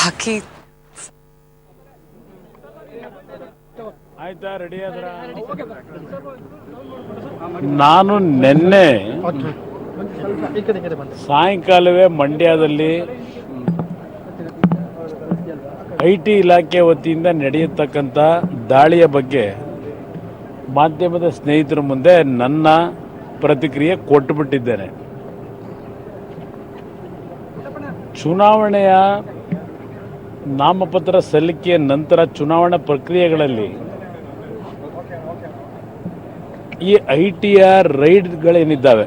ಹಾಕಿ ಆಯ್ತಾ, ರೆಡಿ ಆದ್ರ? ನಾನು ನಿನ್ನೆ ಸಾಯಂಕಾಲವೇ ಮಂಡ್ಯದಲ್ಲಿ IT ಇಲಾಖೆ ವತಿಯಿಂದ ನಡೆಯತಕ್ಕಂಥ ದಾಳಿಯ ಬಗ್ಗೆ ಮಾಧ್ಯಮದ ಸ್ನೇಹಿತರ ಮುಂದೆ ನನ್ನ ಪ್ರತಿಕ್ರಿಯೆ ಕೊಟ್ಟುಬಿಟ್ಟಿದ್ದೇನೆ. ಚುನಾವಣೆಯ ನಾಮಪತ್ರ ಸಲ್ಲಿಕೆಯ ನಂತರ ಚುನಾವಣಾ ಪ್ರಕ್ರಿಯೆಗಳಲ್ಲಿ ಈ ITಯ ರೈಡ್ಗಳೇನಿದ್ದಾವೆ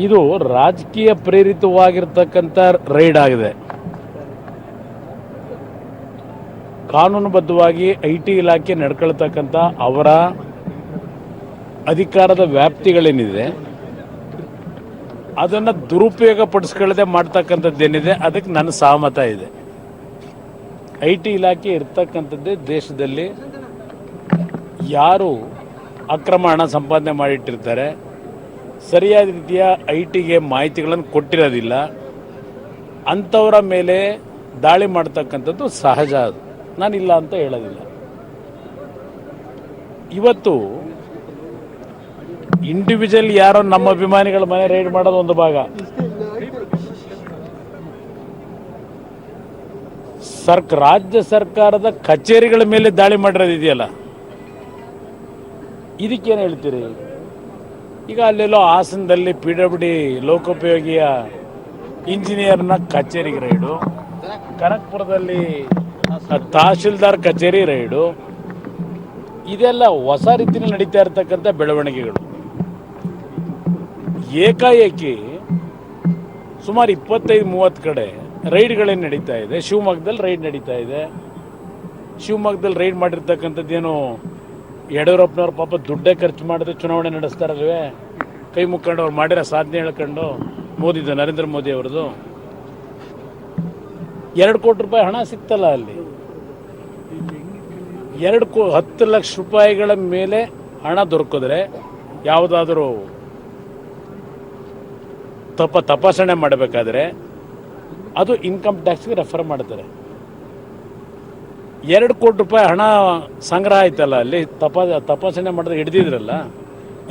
ಇದು ರಾಜಕೀಯ ಪ್ರೇರಿತವಾಗಿರ್ತಕ್ಕಂಥ ರೈಡ್ ಆಗಿದೆ. ಕಾನೂನುಬದ್ಧವಾಗಿ IT ಇಲಾಖೆ ನಡ್ಕೊಳ್ತಕ್ಕಂಥ ಅವರ ಅಧಿಕಾರದ ವ್ಯಾಪ್ತಿಗಳೇನಿದೆ ಅದನ್ನು ದುರುಪಯೋಗ ಪಡಿಸ್ಕೊಳ್ಳದೆ ಮಾಡ್ತಕ್ಕಂಥದ್ದೇನಿದೆ ಅದಕ್ಕೆ ನನ್ನ ಸಹಮತ ಇದೆ. IT ಇಲಾಖೆ ಇರ್ತಕ್ಕಂಥದ್ದೇ ದೇಶದಲ್ಲಿ ಯಾರು ಅಕ್ರಮ ಹಣ ಸಂಪಾದನೆ ಮಾಡಿಟ್ಟಿರ್ತಾರೆ, ಸರಿಯಾದ ರೀತಿಯ ITಗೆ ಮಾಹಿತಿಗಳನ್ನು ಕೊಟ್ಟಿರೋದಿಲ್ಲ, ಅಂಥವರ ಮೇಲೆ ದಾಳಿ ಮಾಡ್ತಕ್ಕಂಥದ್ದು ಸಹಜ. ಅದು ನಾನಿಲ್ಲ ಅಂತ ಹೇಳೋದಿಲ್ಲ. ಇವತ್ತು ಇಂಡಿವಿಜುವಲ್ ಯಾರೋ ನಮ್ಮ ಅಭಿಮಾನಿಗಳ ಮನೆ ರೈಡ್ ಮಾಡೋದು ಒಂದು ಭಾಗ, ರಾಜ್ಯ ಸರ್ಕಾರದ ಕಚೇರಿಗಳ ಮೇಲೆ ದಾಳಿ ಮಾಡಿರೋದಿದೆಯಲ್ಲ, ಇದಕ್ಕೇನು ಹೇಳ್ತೀರಿ? ಈಗ ಅಲ್ಲೆಲ್ಲೋ ಹಾಸನದಲ್ಲಿ PWD ಲೋಕೋಪಯೋಗಿಯ ಇಂಜಿನಿಯರ್ನ ಕಚೇರಿಗೆ ರೈಡು, ಕನಕಪುರದಲ್ಲಿ ತಹಶೀಲ್ದಾರ್ ಕಚೇರಿ ರೈಡು, ಇದೆಲ್ಲ ಹೊಸ ರೀತಿಯಲ್ಲಿ ನಡೀತಾ ಇರತಕ್ಕಂಥ ಬೆಳವಣಿಗೆಗಳು. ಏಕಾಏಕಿ ಸುಮಾರು 25-30 ಕಡೆ ರೈಡ್ಗಳೇನು ನಡೀತಾ ಇದೆ. ಶಿವಮೊಗ್ಗದಲ್ಲಿ ರೈಡ್ ನಡೀತಾ ಇದೆ. ಶಿವಮೊಗ್ಗದಲ್ಲಿ ರೈಡ್ ಮಾಡಿರ್ತಕ್ಕಂಥದ್ದೇನು ಯಡಿಯೂರಪ್ಪನವ್ರ ಪಾಪ ದುಡ್ಡೇ ಖರ್ಚು ಮಾಡಿದ್ರೆ ಚುನಾವಣೆ ನಡೆಸ್ತಾರಲ್ವೇ, ಕೈ ಮುಕ್ಕೊಂಡು ಅವ್ರು ಮಾಡಿರೋ ಸಾಧನೆ ಹೇಳ್ಕೊಂಡು ನರೇಂದ್ರ ಮೋದಿ ಅವ್ರದ್ದು 2 ಕೋಟಿ ರೂಪಾಯಿ ಹಣ ಸಿಕ್ತಲ್ಲ ಅಲ್ಲಿ. 10 ಲಕ್ಷ ರೂಪಾಯಿಗಳ ಮೇಲೆ ಹಣ ದೊರಕಿದ್ರೆ ಯಾವುದಾದ್ರೂ ತಪಾಸಣೆ ಮಾಡಬೇಕಾದ್ರೆ ಅದು ಇನ್ಕಮ್ ಟ್ಯಾಕ್ಸ್ಗೆ ರೆಫರ್ ಮಾಡ್ತಾರೆ. 2 ಕೋಟಿ ರೂಪಾಯಿ ಹಣ ಸಂಗ್ರಹ ಆಯ್ತಲ್ಲ ಅಲ್ಲಿ, ತಪಾಸಣೆ ಮಾಡಿದ್ರೆ ಹಿಡಿದಿದ್ರಲ್ಲ,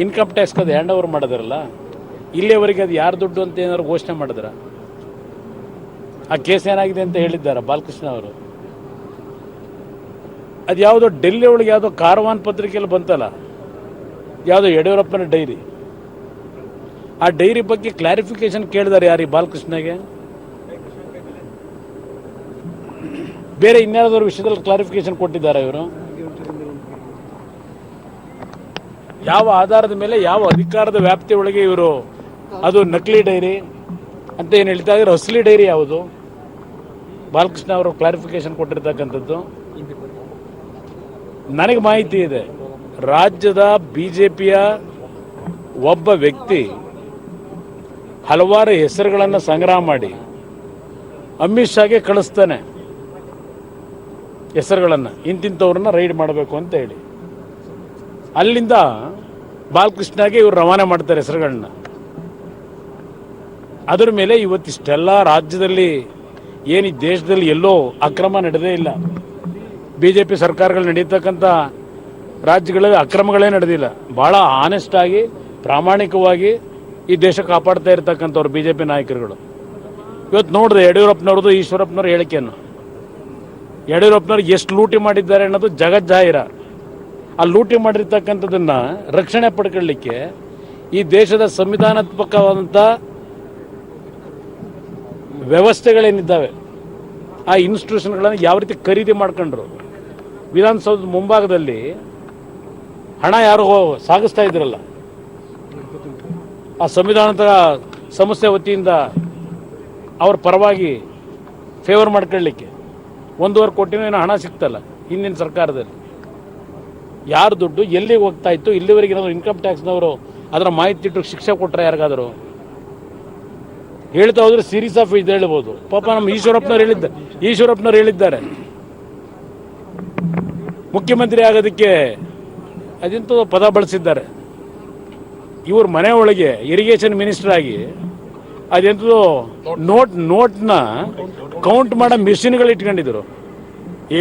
ಇನ್ಕಮ್ ಟ್ಯಾಕ್ಸ್ಗೆ ಅದು ಹ್ಯಾಂಡ್ ಓವರ್ ಮಾಡಿದ್ರಲ್ಲ, ಇಲ್ಲಿಯವರೆಗೆ ಅದು ಯಾರು ದುಡ್ಡು ಅಂತ ಏನಾದ್ರು ಘೋಷಣೆ ಮಾಡಿದ್ರ? ಆ ಕೇಸ್ ಏನಾಗಿದೆ ಅಂತ ಹೇಳಿದ್ದಾರೆ ಬಾಲಕೃಷ್ಣ ಅವರು. ಅದು ಯಾವುದೋ ಡೆಲ್ಲಿ ಒಳಗೆ ಯಾವುದೋ ಕಾರ್ವಾನ್ ಪತ್ರಿಕೆಯಲ್ಲಿ ಬಂತಲ್ಲ, ಯಾವುದೋ ಯಡಿಯೂರಪ್ಪನ ಡೈರಿ, ಆ ಡೈರಿ ಬಗ್ಗೆ ಕ್ಲಾರಿಫಿಕೇಶನ್ ಕೇಳಿದ್ದಾರೆ ಯಾರು? ಬಾಲಕೃಷ್ಣಗೆ ಬೇರೆ ಇನ್ಯಾವುದಾದ್ರು ವಿಷಯದಲ್ಲಿ ಕ್ಲಾರಿಫಿಕೇಶನ್ ಕೊಟ್ಟಿದ್ದಾರೆ ಇವರು? ಯಾವ ಆಧಾರದ ಮೇಲೆ, ಯಾವ ಅಧಿಕಾರದ ವ್ಯಾಪ್ತಿ ಒಳಗೆ ಇವರು ಅದು ನಕಲಿ ಡೈರಿ ಅಂತ ಏನು ಹೇಳ್ತಾ ಇದ್ದಾರೆ? ಅಸಲಿ ಡೈರಿ ಯಾವುದು? ಬಾಲಕೃಷ್ಣ ಅವರು ಕ್ಲಾರಿಫಿಕೇಶನ್ ಕೊಟ್ಟಿರ್ತಕ್ಕಂಥದ್ದು ನನಗೆ ಮಾಹಿತಿ ಇದೆ. ರಾಜ್ಯದ BJPಯ ಒಬ್ಬ ವ್ಯಕ್ತಿ ಹಲವಾರು ಹೆಸರುಗಳನ್ನು ಸಂಗ್ರಹ ಮಾಡಿ ಅಮಿತ್ ಶಾಗೆ ಕಳಿಸ್ತಾನೆ ಹೆಸರುಗಳನ್ನು, ಇಂತಿಂಥವ್ರನ್ನ ರೈಡ್ ಮಾಡಬೇಕು ಅಂತ ಹೇಳಿ. ಅಲ್ಲಿಂದ ಬಾಲಕೃಷ್ಣಗೆ ಇವರು ರವಾನೆ ಮಾಡ್ತಾರೆ ಹೆಸರುಗಳನ್ನ. ಅದರ ಮೇಲೆ ಇವತ್ತಿಷ್ಟೆಲ್ಲ ರಾಜ್ಯದಲ್ಲಿ ಏನು ಈ ದೇಶದಲ್ಲಿ ಎಲ್ಲೋ ಅಕ್ರಮ ನಡೆದೇ ಇಲ್ಲ. BJP ಸರ್ಕಾರಗಳು ನಡೀತಕ್ಕಂಥ ರಾಜ್ಯಗಳಲ್ಲಿ ಅಕ್ರಮಗಳೇ ನಡೆದಿಲ್ಲ. ಭಾಳ ಆನೆಸ್ಟ್ ಆಗಿ ಪ್ರಾಮಾಣಿಕವಾಗಿ ಈ ದೇಶ ಕಾಪಾಡ್ತಾ ಇರ್ತಕ್ಕಂಥವ್ರು BJP ನಾಯಕರುಗಳು. ಇವತ್ತು ನೋಡಿದೆ ಯಡಿಯೂರಪ್ಪನವ್ರದ್ದು, ಈಶ್ವರಪ್ಪನವ್ರ ಹೇಳಿಕೆಯನ್ನು. ಯಡಿಯೂರಪ್ಪನವ್ರು ಎಷ್ಟು ಲೂಟಿ ಮಾಡಿದ್ದಾರೆ ಅನ್ನೋದು ಜಗಜ್ಜಾಹಿರ. ಆ ಲೂಟಿ ಮಾಡಿರ್ತಕ್ಕಂಥದ್ದನ್ನು ರಕ್ಷಣೆ ಪಡ್ಕೊಳ್ಳಿಕ್ಕೆ ಈ ದೇಶದ ಸಂವಿಧಾನಾತ್ಮಕವಾದಂಥ ವ್ಯವಸ್ಥೆಗಳೇನಿದ್ದಾವೆ ಆ ಇನ್ಸ್ಟಿಟ್ಯೂಷನ್ಗಳನ್ನು ಯಾವ ರೀತಿ ಖರೀದಿ ಮಾಡ್ಕೊಂಡ್ರು. ವಿಧಾನಸೌಧದ ಮುಂಭಾಗದಲ್ಲಿ ಹಣ ಯಾರು ಸಾಗಿಸ್ತಾ ಇದ್ರಲ್ಲ, ಆ ಸಂವಿಧಾನದ ಸಂಸ್ಥೆ ವತಿಯಿಂದ ಅವ್ರ ಪರವಾಗಿ ಫೇವರ್ ಮಾಡ್ಕೊಳ್ಳಿಕ್ಕೆ 1.5 ಕೋಟಿನೂ ಏನೋ ಹಣ ಸಿಗ್ತಲ್ಲ ಹಿಂದಿನ ಸರ್ಕಾರದಲ್ಲಿ. ಯಾರು ದುಡ್ಡು ಎಲ್ಲಿಗೆ ಹೋಗ್ತಾ ಇತ್ತು? ಇಲ್ಲಿವರೆಗೆ ಏನಾದರೂ ಇನ್ಕಮ್ ಟ್ಯಾಕ್ಸ್ನವರು ಅದರ ಮಾಹಿತಿ ಇಟ್ಟು ಶಿಕ್ಷೆ ಕೊಟ್ಟರೆ ಯಾರಿಗಾದರೂ? ಹೇಳ್ತಾ ಹೋದ್ರೆ ಸೀರೀಸ್ ಆಫ್ ಇದು ಹೇಳ್ಬೋದು. ಪಾಪ ನಮ್ಮ ಈಶ್ವರಪ್ಪನವ್ರು ಹೇಳಿದ್ದಾರೆ ಮುಖ್ಯಮಂತ್ರಿ ಆಗೋದಕ್ಕೆ ಅದಿಂತ ಪದ ಬಳಸಿದ್ದಾರೆ. ಇವ್ರ ಮನೆ ಒಳಗೆ ಇರಿಗೇಷನ್ ಮಿನಿಸ್ಟರ್ ಆಗಿ ಅದೆಂಥದ್ದು ನೋಟ್ನ ಕೌಂಟ್ ಮಾಡೋ ಮಿಷಿನ್ಗಳು ಇಟ್ಕೊಂಡಿದ್ರು.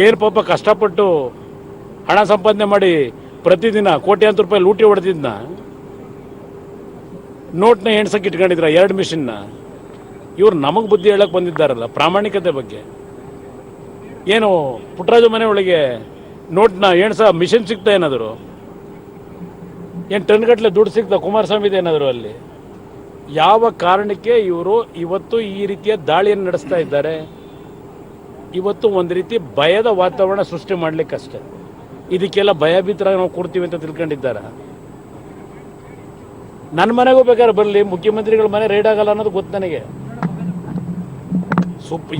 ಏನು ಪಾಪ ಕಷ್ಟಪಟ್ಟು ಹಣ ಸಂಪಾದನೆ ಮಾಡಿ ಪ್ರತಿದಿನ ಕೋಟ್ಯಾಂತರ ರೂಪಾಯಿ ಲೂಟಿ ಹೊಡೆದಿದ್ನ ನೋಟ್ನ ಎಣ್ಸಕ್ಕೆ ಇಟ್ಕೊಂಡಿದ್ರ 2 ಮಿಷಿನ್ನ. ಇವ್ರು ನಮಗೆ ಬುದ್ಧಿ ಹೇಳಕ್ ಬಂದಿದ್ದಾರಲ್ಲ ಪ್ರಾಮಾಣಿಕತೆ ಬಗ್ಗೆ. ಏನು ಪುಟ್ಟರಾಜು ಮನೆ ಒಳಗೆ ನೋಟ್ನ ಎಣ್ಸ ಮಿಷಿನ್ ಸಿಗ್ತಾ ಏನಾದ್ರು? ಏನು ಟನ್ಗಟ್ಟಲೆ ದುಡ್ಡು ಸಿಗ್ತಾ ಕುಮಾರಸ್ವಾಮಿದು ಏನಾದ್ರು ಅಲ್ಲಿ? ಯಾವ ಕಾರಣಕ್ಕೆ ಇವರು ಇವತ್ತು ಈ ರೀತಿಯ ದಾಳಿಯನ್ನು ನಡೆಸ್ತಾ ಇದ್ದಾರೆ? ಇವತ್ತು ಒಂದು ರೀತಿ ಭಯದ ವಾತಾವರಣ ಸೃಷ್ಟಿ ಮಾಡ್ಲಿಕ್ಕಷ್ಟೇ. ಇದಕ್ಕೆಲ್ಲ ಭಯಭೀತರಾಗಿ ನಾವು ಕೊಡ್ತೀವಿ ಅಂತ ತಿಳ್ಕೊಂಡಿದ್ದಾರೆ. ನನ್ನ ಮನೆಗೂ ಬೇಕಾದ್ರೆ ಬರಲಿ, ಮುಖ್ಯಮಂತ್ರಿಗಳ ಮನೆ ರೈಡ್ ಆಗಲ್ಲ ಅನ್ನೋದು ಗೊತ್ತು ನನಗೆ.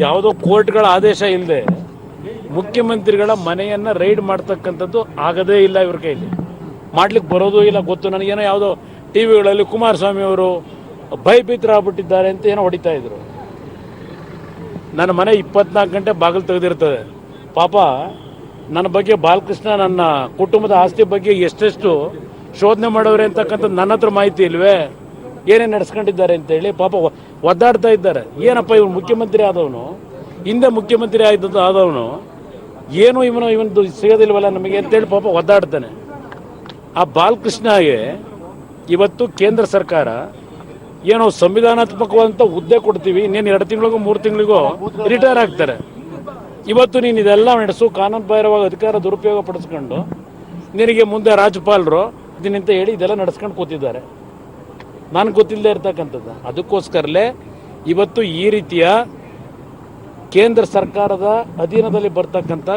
ಯಾವುದೋ ಕೋರ್ಟ್ಗಳ ಆದೇಶ ಇಲ್ಲದೆ ಮುಖ್ಯಮಂತ್ರಿಗಳ ಮನೆಯನ್ನು ರೈಡ್ ಮಾಡ್ತಕ್ಕಂಥದ್ದು ಆಗದೇ ಇಲ್ಲ. ಇವ್ರ ಕೈಲಿ ಮಾಡ್ಲಿಕ್ಕೆ ಬರೋದು ಇಲ್ಲ. ಗೊತ್ತು ನನಗೇನೋ ಯಾವುದೋ ಟಿ ವಿಗಳಲ್ಲಿ ಕುಮಾರಸ್ವಾಮಿ ಅವರು ಭಯಭೀತರಾಗ್ಬಿಟ್ಟಿದ್ದಾರೆ ಅಂತ ಏನೋ ಹೊಡಿತಾ ಇದ್ರು. ನನ್ನ ಮನೆ 24 ಗಂಟೆ ಬಾಗಿಲು ತೆಗೆದಿರ್ತದೆ. ಪಾಪ ನನ್ನ ಬಗ್ಗೆ ಬಾಲಕೃಷ್ಣ ನನ್ನ ಕುಟುಂಬದ ಆಸ್ತಿ ಬಗ್ಗೆ ಎಷ್ಟೆಷ್ಟು ಶೋಧನೆ ಮಾಡೋರೆ ಅಂತಕ್ಕಂಥದ್ದು ನನ್ನ ಹತ್ರ ಮಾಹಿತಿ ಇಲ್ವೇ? ಏನೇನು ನಡೆಸ್ಕೊಂಡಿದ್ದಾರೆ ಅಂತೇಳಿ ಪಾಪ ಒದ್ದಾಡ್ತಾ ಇದ್ದಾರೆ. ಏನಪ್ಪ ಇವನು ಮುಖ್ಯಮಂತ್ರಿ ಆದವನು, ಹಿಂದೆ ಮುಖ್ಯಮಂತ್ರಿ ಆದವನು, ಏನು ಇವನು ಸಿಗೋದಿಲ್ವಲ್ಲ ನಮಗೆ ಅಂತೇಳಿ ಪಾಪ ಒದ್ದಾಡ್ತಾನೆ. ಆ ಬಾಲಕೃಷ್ಣಗೆ ಇವತ್ತು ಕೇಂದ್ರ ಸರ್ಕಾರ ಏನೋ ಸಂವಿಧಾನಾತ್ಮಕವಾದಂಥ ಹುದ್ದೆ ಕೊಡ್ತೀವಿ, ಇನ್ನೇನು 2 ತಿಂಗಳಿಗೋ 3 ತಿಂಗಳಿಗೋ ರಿಟೈರ್ ಆಗ್ತಾರೆ. ಇವತ್ತು ನೀನು ಇದೆಲ್ಲ ನಡೆಸು, ಕಾನೂನು ಬಾಹಿರವಾಗಿ ಅಧಿಕಾರ ದುರುಪಯೋಗ ಪಡಿಸ್ಕೊಂಡು ನಿನಗೆ ಮುಂದೆ ರಾಜ್ಯಪಾಲರು ಇದನ್ನಂತ ಹೇಳಿ ಇದೆಲ್ಲ ನಡೆಸ್ಕೊಂಡು ಕೂತಿದ್ದಾರೆ. ನನಗೆ ಗೊತ್ತಿಲ್ಲದೆ ಇರ್ತಕ್ಕಂಥದ್ದು. ಅದಕ್ಕೋಸ್ಕರಲೇ ಇವತ್ತು ಈ ರೀತಿಯ ಕೇಂದ್ರ ಸರ್ಕಾರದ ಅಧೀನದಲ್ಲಿ ಬರ್ತಕ್ಕಂಥ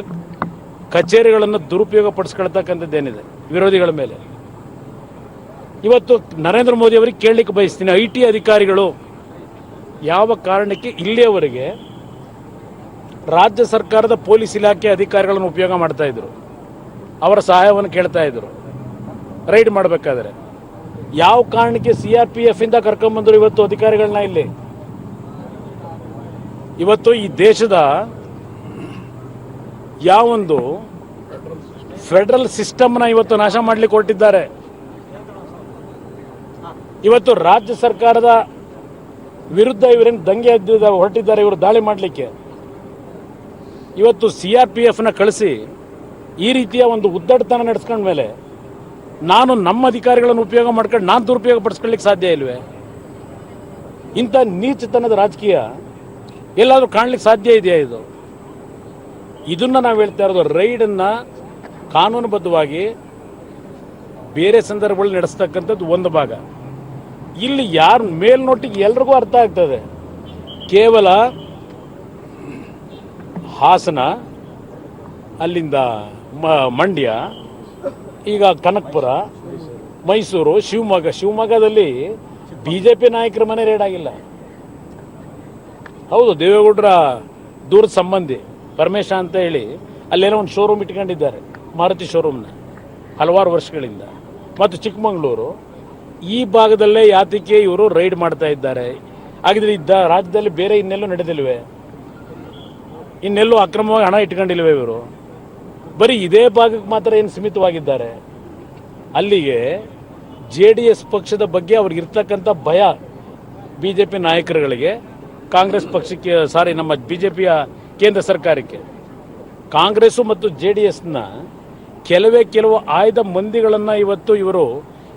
ಕಚೇರಿಗಳನ್ನು ದುರುಪಯೋಗ ಪಡಿಸ್ಕೊಳ್ತಕ್ಕಂಥದ್ದೇನಿದೆ ವಿರೋಧಿಗಳ ಮೇಲೆ, ಇವತ್ತು ನರೇಂದ್ರ ಮೋದಿ ಅವರಿಗೆ ಕೇಳಲಿಕ್ಕೆ ಬಯಸ್ತೀನಿ. IT ಅಧಿಕಾರಿಗಳು ಯಾವ ಕಾರಣಕ್ಕೆ ಇಲ್ಲಿಯವರೆಗೆ ರಾಜ್ಯ ಸರ್ಕಾರದ ಪೊಲೀಸ್ ಇಲಾಖೆ ಅಧಿಕಾರಿಗಳನ್ನು ಉಪಯೋಗ ಮಾಡ್ತಾ ಇದ್ರು, ಅವರ ಸಹಾಯವನ್ನು ಕೇಳ್ತಾ ಇದ್ರು ರೈಡ್ ಮಾಡಬೇಕಾದ್ರೆ? ಯಾವ ಕಾರಣಕ್ಕೆ CRPF ಇಂದ ಕರ್ಕೊಂಡ್ಬಂದರು ಇವತ್ತು ಅಧಿಕಾರಿಗಳನ್ನ ಇಲ್ಲಿ? ಇವತ್ತು ಈ ದೇಶದ ಯಾವೊಂದು ಫೆಡರಲ್ ಸಿಸ್ಟಮ್ನ ಇವತ್ತು ನಾಶ ಮಾಡಲಿಕ್ಕೆ ಹೊರಟಿದ್ದಾರೆ. ಇವತ್ತು ರಾಜ್ಯ ಸರ್ಕಾರದ ವಿರುದ್ಧ ಇವರೇನು ದಂಗೆ ಹೊರಟಿದ್ದಾರೆ, ಇವರು ದಾಳಿ ಮಾಡಲಿಕ್ಕೆ. ಇವತ್ತು CRPFನ ಕಳಿಸಿ ಈ ರೀತಿಯ ಒಂದು ಉದ್ದಟತನ ನಡೆಸ್ಕೊಂಡ ಮೇಲೆ ನಾನು ನಮ್ಮ ಅಧಿಕಾರಿಗಳನ್ನು ಉಪಯೋಗ ಮಾಡ್ಕೊಂಡು ನಾನು ದುರುಪಯೋಗ ಪಡಿಸ್ಕೊಳ್ಳಿಕ್ಕೆ ಸಾಧ್ಯ ಇಲ್ವೇ? ಇಂಥ ನೀಚತನದ ರಾಜಕೀಯ ಎಲ್ಲಾದರೂ ಕಾಣಲಿಕ್ಕೆ ಸಾಧ್ಯ ಇದೆಯಾ? ಇದನ್ನ ನಾವು ಹೇಳ್ತಾ ಇರೋದು. ರೈಡನ್ನು ಕಾನೂನುಬದ್ಧವಾಗಿ ಬೇರೆ ಸಂದರ್ಭಗಳಲ್ಲಿ ನಡೆಸ್ತಕ್ಕಂಥದ್ದು ಒಂದು ಭಾಗ. ಇಲ್ಲಿ ಯಾರು ಮೇಲ್ನೋಟಿಗೆ ಎಲ್ರಿಗೂ ಅರ್ಥ ಆಗ್ತದೆ. ಕೇವಲ ಹಾಸನ, ಅಲ್ಲಿಂದ ಮಂಡ್ಯ, ಈಗ ಕನಕಪುರ, ಮೈಸೂರು, ಶಿವಮೊಗ್ಗದಲ್ಲಿ BJP ನಾಯಕರ ಮನೆ ರೇಡ್ ಆಗಿಲ್ಲ. ಹೌದು, ದೇವೇಗೌಡರ ದೂರದ ಸಂಬಂಧಿ ಪರಮೇಶ ಅಂತ ಹೇಳಿ ಅಲ್ಲೇನೋ ಒಂದು ಶೋರೂಮ್ ಇಟ್ಕೊಂಡಿದ್ದಾರೆ, ಮಾರುತಿ ಶೋರೂಮ್ನ, ಹಲವಾರು ವರ್ಷಗಳಿಂದ. ಮತ್ತು ಚಿಕ್ಕಮಗಳೂರು ಈ ಭಾಗದಲ್ಲೇ ಯಾತಕ್ಕೆ ಇವರು ರೈಡ್ ಮಾಡ್ತಾ ಇದ್ದಾರೆ? ಹಾಗಿದ್ರೆ ರಾಜ್ಯದಲ್ಲಿ ಬೇರೆ ಇನ್ನೆಲ್ಲೂ ನಡೆದಿಲ್ವೇ? ಇನ್ನೆಲ್ಲೂ ಅಕ್ರಮವಾಗಿ ಹಣ ಇಟ್ಕೊಂಡಿಲ್ವೇ ಇವರು? ಬರೀ ಇದೇ ಭಾಗಕ್ಕೆ ಮಾತ್ರ ಏನು ಸೀಮಿತವಾಗಿದ್ದಾರೆ? ಅಲ್ಲಿಗೆ JDS ಪಕ್ಷದ ಬಗ್ಗೆ ಅವ್ರಿಗಿರ್ತಕ್ಕಂಥ ಭಯ BJP ನಾಯಕರುಗಳಿಗೆ, ಕಾಂಗ್ರೆಸ್ ಪಕ್ಷಕ್ಕೆ, ನಮ್ಮ BJPಯ ಕೇಂದ್ರ ಸರ್ಕಾರಕ್ಕೆ, ಕಾಂಗ್ರೆಸ್ಸು ಮತ್ತು JDSನ ಕೆಲವು ಆಯ್ದ ಮಂದಿಗಳನ್ನು ಇವತ್ತು ಇವರು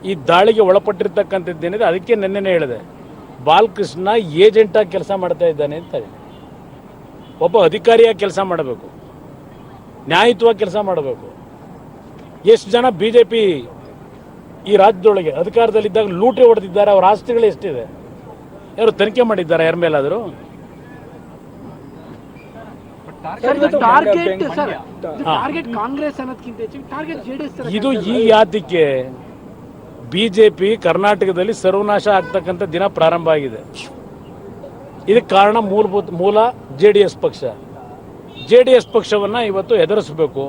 ಈ ದಾಳಿಗೆ ಒಳಪಟ್ಟಿರ್ತಕ್ಕಂಥದ್ದೇನಿದೆ. ಅದಕ್ಕೆ ನೆನ್ನೆನೇ ಹೇಳಿದೆ, ಬಾಲಕೃಷ್ಣ ಏಜೆಂಟಾಗಿ ಕೆಲಸ ಮಾಡ್ತಾ ಇದ್ದಾನೆ ಅಂತ. ಒಬ್ಬ ಅಧಿಕಾರಿಯಾಗಿ ಕೆಲಸ ಮಾಡಬೇಕು, ನ್ಯಾಯಯುತವಾಗಿ ಕೆಲಸ ಮಾಡಬೇಕು. ಎಷ್ಟು ಜನ BJP ಈ ರಾಜ್ಯದೊಳಗೆ ಅಧಿಕಾರದಲ್ಲಿದ್ದಾಗ ಲೂಟಿ ಹೊಡೆದಿದ್ದಾರೆ? ಅವರ ಆಸ್ತಿಗಳು ಎಷ್ಟಿದೆ? ಯಾರು ತನಿಖೆ ಮಾಡಿದ್ದಾರೆ ಯಾರ ಮೇಲಾದರೂ? ಇದು ಈ ಯಾತಕ್ಕೆ BJP ಕರ್ನಾಟಕದಲ್ಲಿ ಸರ್ವನಾಶ ಆಗ್ತಕ್ಕಂಥ ದಿನ ಪ್ರಾರಂಭ ಆಗಿದೆ. ಇದಕ್ಕೆ ಕಾರಣ ಮೂಲ JDS ಪಕ್ಷ. JDS ಪಕ್ಷವನ್ನು ಇವತ್ತು ಎದುರಿಸಬೇಕು.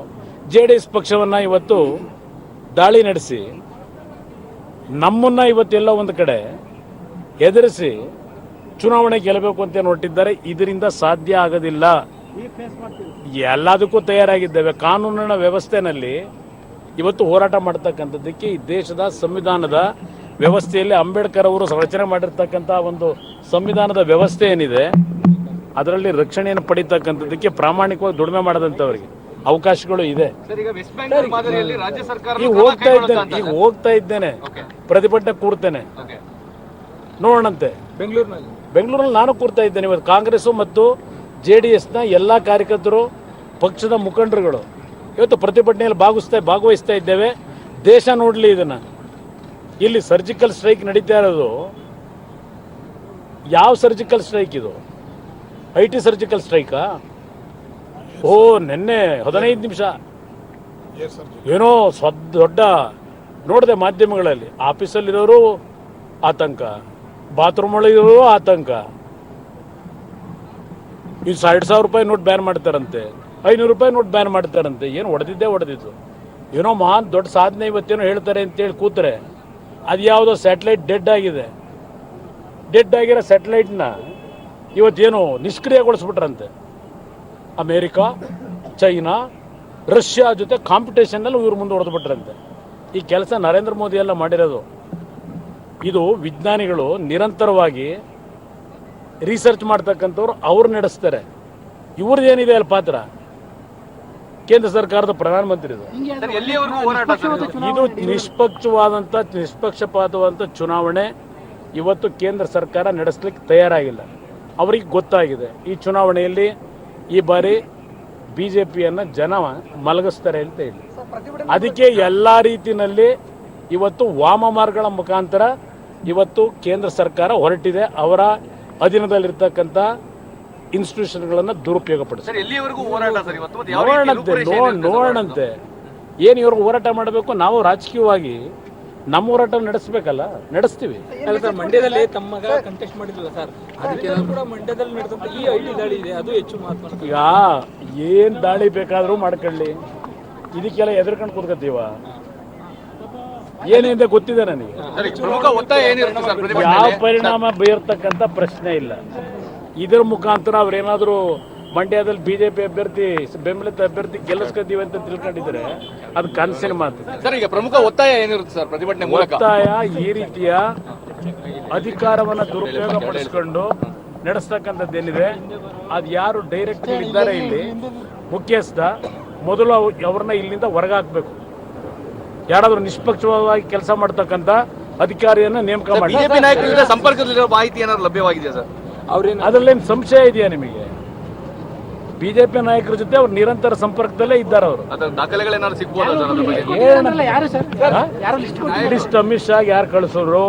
JDS ಪಕ್ಷವನ್ನು ಇವತ್ತು ದಾಳಿ ನಡೆಸಿ ನಮ್ಮನ್ನು ಇವತ್ತೆಲ್ಲ ಒಂದು ಕಡೆ ಎದುರಿಸಿ ಚುನಾವಣೆ ಗೆಲ್ಲಬೇಕು ಅಂತ ಹೊರಟಿದ್ದಾರೆ. ಇದರಿಂದ ಸಾಧ್ಯ ಆಗೋದಿಲ್ಲ. ಎಲ್ಲದಕ್ಕೂ ತಯಾರಾಗಿದ್ದೇವೆ. ಕಾನೂನಿನ ವ್ಯವಸ್ಥೆನಲ್ಲಿ ಇವತ್ತು ಹೋರಾಟ ಮಾಡ್ತಕ್ಕಂಥದ್ದಕ್ಕೆ ಈ ದೇಶದ ಸಂವಿಧಾನದ ವ್ಯವಸ್ಥೆಯಲ್ಲಿ ಅಂಬೇಡ್ಕರ್ ಅವರು ರಚನೆ ಮಾಡಿರ್ತಕ್ಕಂಥ ಒಂದು ಸಂವಿಧಾನದ ವ್ಯವಸ್ಥೆ ಏನಿದೆ ಅದರಲ್ಲಿ ರಕ್ಷಣೆಯನ್ನು ಪಡಿತಕ್ಕಂಥದ್ದಕ್ಕೆ ಪ್ರಾಮಾಣಿಕವಾಗಿ ದುಡಿಮೆ ಮಾಡದಂಥವ್ರಿಗೆ ಅವಕಾಶಗಳು ಇದೆ. ಈಗ ಹೋಗ್ತಾ ಇದ್ದೇನೆ ಪ್ರತಿಭಟನೆ ಕೂರ್ತೇನೆ, ನೋಡೋಣಂತೆ. ಬೆಂಗಳೂರಲ್ಲಿ ನಾನು ಕೂರ್ತಾ ಇದ್ದೇನೆ. ಇವತ್ತು ಕಾಂಗ್ರೆಸ್ ಮತ್ತು JDSನ ಎಲ್ಲ ಕಾರ್ಯಕರ್ತರು, ಪಕ್ಷದ ಮುಖಂಡರುಗಳು ಇವತ್ತು ಪ್ರತಿಭಟನೆಯಲ್ಲಿ ಭಾಗವಹಿಸ್ತಾ ಇದ್ದೇವೆ. ದೇಶ ನೋಡಲಿ ಇದನ್ನು. ಇಲ್ಲಿ ಸರ್ಜಿಕಲ್ ಸ್ಟ್ರೈಕ್ ನಡೀತಾ ಇರೋದು ಯಾವ ಸರ್ಜಿಕಲ್ ಸ್ಟ್ರೈಕ್ ಇದು? IT ಸರ್ಜಿಕಲ್ ಸ್ಟ್ರೈಕಾ? ನಿನ್ನೆ 15 ನಿಮಿಷ ಏನೋ ದೊಡ್ಡ ನೋಡಿದೆ ಮಾಧ್ಯಮಗಳಲ್ಲಿ. ಆಫೀಸಲ್ಲಿರೋರು ಆತಂಕ, ಬಾತ್ರೂಮ್ ಒಳಗಿರೋರು ಆತಂಕ. ಈ 2,000 ರೂಪಾಯಿ ನೋಟ್ ಬ್ಯಾನ್ ಮಾಡ್ತಾರಂತೆ, 500 ರೂಪಾಯಿ ನೋಟ್ ಬ್ಯಾನ್ ಮಾಡ್ತಾರಂತೆ. ಏನು ಹೊಡೆದಿದ್ದು ಏನೋ ಮಹಾನ್ ದೊಡ್ಡ ಸಾಧನೆ ಇವತ್ತೇನೋ ಹೇಳ್ತಾರೆ ಅಂತೇಳಿ ಕೂತ್ರೆ ಅದು ಯಾವುದೋ ಸ್ಯಾಟಲೈಟ್ ಡೆಡ್ ಆಗಿದೆ. ಡೆಡ್ ಆಗಿರೋ ಸ್ಯಾಟಲೈಟ್ನ ಇವತ್ತೇನು ನಿಷ್ಕ್ರಿಯಗೊಳಿಸ್ಬಿಟ್ರಂತೆ. ಅಮೇರಿಕಾ, ಚೈನಾ, ರಷ್ಯಾ ಜೊತೆ ಕಾಂಪಿಟೇಷನ್ನಲ್ಲಿ ಇವ್ರು ಮುಂದೆ ಹೊಡೆದ್ಬಿಟ್ರಂತೆ. ಈ ಕೆಲಸ ನರೇಂದ್ರ ಮೋದಿ ಎಲ್ಲ ಮಾಡಿರೋದು. ಇದು ವಿಜ್ಞಾನಿಗಳು ನಿರಂತರವಾಗಿ ರಿಸರ್ಚ್ ಮಾಡ್ತಕ್ಕಂಥವ್ರು ಅವ್ರು ನಡೆಸ್ತಾರೆ. ಇವ್ರದ್ದೇನಿದೆ ಅಲ್ಲಿ ಪಾತ್ರ? ಕೇಂದ್ರ ಸರ್ಕಾರದ ಪ್ರಧಾನಮಂತ್ರಿದು. ಇದು ನಿಷ್ಪಕ್ಷಪಾತವಾದಂಥ ಚುನಾವಣೆ ಇವತ್ತು ಕೇಂದ್ರ ಸರ್ಕಾರ ನಡೆಸಲಿಕ್ಕೆ ತಯಾರಾಗಿಲ್ಲ. ಅವರಿಗೆ ಗೊತ್ತಾಗಿದೆ ಈ ಚುನಾವಣೆಯಲ್ಲಿ ಈ ಬಾರಿ BJPಯನ್ನು ಜನ ಮಲಗಿಸ್ತಾರೆ ಅಂತ ಹೇಳಿ. ಅದಕ್ಕೆ ಎಲ್ಲ ರೀತಿಯಲ್ಲಿ ಇವತ್ತು ವಾಮಮಾರ್ಗಗಳ ಮುಖಾಂತರ ಇವತ್ತು ಕೇಂದ್ರ ಸರ್ಕಾರ ಹೊರಟಿದೆ. ಅವರ ಅಧೀನದಲ್ಲಿರ್ತಕ್ಕಂಥ ಇನ್ಸ್ಟಿಟ್ಯೂಷನ್ಗಳನ್ನು ದುರುಪಯೋಗಪಡಿಸ್ತಾರೆ. ನೋಡೋಣಂತೆ ಏನು ಇವ್ರಿಗೆ ಹೋರಾಟ ಮಾಡಬೇಕು. ನಾವು ರಾಜಕೀಯವಾಗಿ ನಮ್ಮ ಹೋರಾಟ ನಡೆಸಬೇಕಲ್ಲ, ನಡೆಸ್ತೀವಿ. ಮಂಡ್ಯದಲ್ಲಿ ತಮ್ಮ ಮಗ ಕಂಟೆಸ್ಟ್ ಮಾಡಿದ್ರಲ್ಲ ಸರ್, ಅದಕ್ಕೆ ಕೂಡ ಮಂಡ್ಯದಲ್ಲಿ ನಡೆದಂತ ಈ IT ದಾಳಿ ಇದೆ, ಅದು ಹೆಚ್ಚು ಮಹತ್ವ. ಈಗ ಏನು ದಾಳಿ ಬೇಕಾದರೂ ಮಾಡ್ಕೊಳ್ಳಿ, ಇದಕ್ಕೆಲ್ಲ ಎದುರ್ಕೊಂಡು ಕೂತ್ಕೊತೀವ? ಏನಿದೆ ಗೊತ್ತಿದೆ ನನಗೆ. ಯಾವ ಪರಿಣಾಮ ಬೀರ್ತಕ್ಕಂಥ ಪ್ರಶ್ನೆ ಇಲ್ಲ. ಇದರ ಮುಖಾಂತರ ಅವ್ರೇನಾದರೂ ಮಂಡ್ಯದಲ್ಲಿ BJP ಅಭ್ಯರ್ಥಿ, ಬೆಂಬಲಿತ ಅಭ್ಯರ್ಥಿ ಗೆಲ್ಲಿಸ್ಕೊತೀವಿ ಅಂತ ತಿಳ್ಕೊಂಡಿದ್ರೆ ಅದು ಕನಸಿನ ಮಾತು. ಸರ್, ಈಗ ಪ್ರಮುಖ ಒತ್ತಾಯ ಏನಿರುತ್ತೆ ಸರ್ ಪ್ರತಿಭಟನೆ ಮೂಲಕ? ಒತ್ತಾಯ ಈ ರೀತಿಯ ಅಧಿಕಾರವನ್ನು ದುರುಪಯೋಗ ಪಡಿಸ್ಕೊಂಡು ನಡೆಸ್ತಕ್ಕಂಥದ್ದೇನಿದೆ ಅದು ಯಾರು ಡೈರೆಕ್ಟ್ ಇದ್ದಾರೆ ಇಲ್ಲಿ ಮುಖ್ಯಸ್ಥ, ಮೊದಲು ಅವ್ರನ್ನ ಇಲ್ಲಿಂದ ಹೊರಗಾಕಬೇಕು. ಯಾರಾದರೂ ನಿಷ್ಪಕ್ಷವಾಗಿ ಕೆಲಸ ಮಾಡ್ತಕ್ಕಂಥ ಅಧಿಕಾರಿಯನ್ನ ನೇಮಕ ಮಾಡಿ. ಬಿಜೆಪಿ ನಾಯಕರಿಂದ ಸಂಪರ್ಕದಲ್ಲಿರೋ ಮಾಹಿತಿ ಏನಾದ್ರು ಲಭ್ಯವಾಗಿದೆಯಾ ಸರ್? ಅದರಲ್ಲೇನು ಸಂಶಯ ಇದೆಯಾ ನಿಮಗೆ? BJP ನಾಯಕರ ಜೊತೆ ಅವ್ರು ನಿರಂತರ ಸಂಪರ್ಕದಲ್ಲೇ ಇದ್ದಾರೆ. ಅವರು ದಾಖಲೆಗಳೇನಾದ್ರು ಸಿಗ್ಬೋದು? ಲಿಸ್ಟ್ ಅಮಿತ್ ಶಾ ಯಾರು ಕಳಿಸೋರು,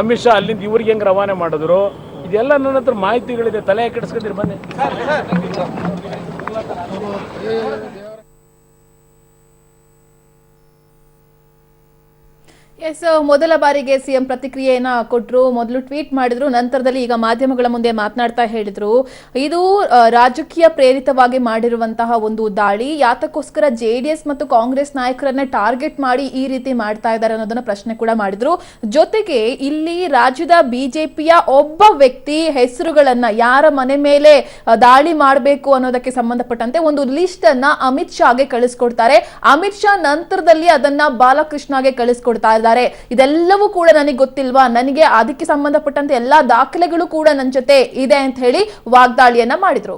ಅಮಿತ್ ಶಾ ಅಲ್ಲಿಂದ ಇವ್ರಿಗೆ ಹೆಂಗ್ ರವಾನೆ ಮಾಡಿದ್ರು, ಇದೆಲ್ಲ ನನ್ನ ಹತ್ರ ಮಾಹಿತಿಗಳಿದೆ. ತಲೆ ಕೆಡಿಸ್ಕೊಂಡಿರಿ ಬನ್ನಿ. ಎಸ್, ಮೊದಲ ಬಾರಿಗೆ CM ಪ್ರತಿಕ್ರಿಯೆಯನ್ನ ಕೊಟ್ಟರು. ಮೊದಲು ಟ್ವೀಟ್ ಮಾಡಿದ್ರು, ನಂತರದಲ್ಲಿ ಈಗ ಮಾಧ್ಯಮಗಳ ಮುಂದೆ ಮಾತನಾಡ್ತಾ ಹೇಳಿದ್ರು ಇದು ರಾಜಕೀಯ ಪ್ರೇರಿತವಾಗಿ ಮಾಡಿರುವಂತಹ ಒಂದು ದಾಳಿ. ಯಾತಕ್ಕೋಸ್ಕರ JDS ಮತ್ತು ಕಾಂಗ್ರೆಸ್ ನಾಯಕರನ್ನ ಟಾರ್ಗೆಟ್ ಮಾಡಿ ಈ ರೀತಿ ಮಾಡ್ತಾ ಇದ್ದಾರೆ ಅನ್ನೋದನ್ನ ಪ್ರಶ್ನೆ ಕೂಡ ಮಾಡಿದ್ರು. ಜೊತೆಗೆ ಇಲ್ಲಿ ರಾಜ್ಯದ BJPಯ ಒಬ್ಬ ವ್ಯಕ್ತಿ ಹೆಸರುಗಳನ್ನ ಯಾರ ಮನೆ ಮೇಲೆ ದಾಳಿ ಮಾಡಬೇಕು ಅನ್ನೋದಕ್ಕೆ ಸಂಬಂಧಪಟ್ಟಂತೆ ಒಂದು ಲಿಸ್ಟ್ ಅನ್ನ ಅಮಿತ್ ಶಾಗೆ ಕಳಿಸ್ಕೊಡ್ತಾರೆ. ಅಮಿತ್ ಶಾ ನಂತರದಲ್ಲಿ ಅದನ್ನ ಬಾಲಕೃಷ್ಣಗೆ ಕಳಿಸ್ಕೊಡ್ತಾ ಇದ್ದಾರೆ. ಇದೆಲ್ಲವೂ ಕೂಡ ನನಗೆ ಗೊತ್ತಿಲ್ವಾ, ನನಗೆ ಅದಕ್ಕೆ ಸಂಬಂಧಪಟ್ಟಂತೆ ಎಲ್ಲಾ ದಾಖಲೆಗಳು ಕೂಡ ನನ್ನ ಜೊತೆ ಇದೆ ಅಂತ ಹೇಳಿ ವಾಗ್ದಾಳಿಯನ್ನ ಮಾಡಿದ್ರು.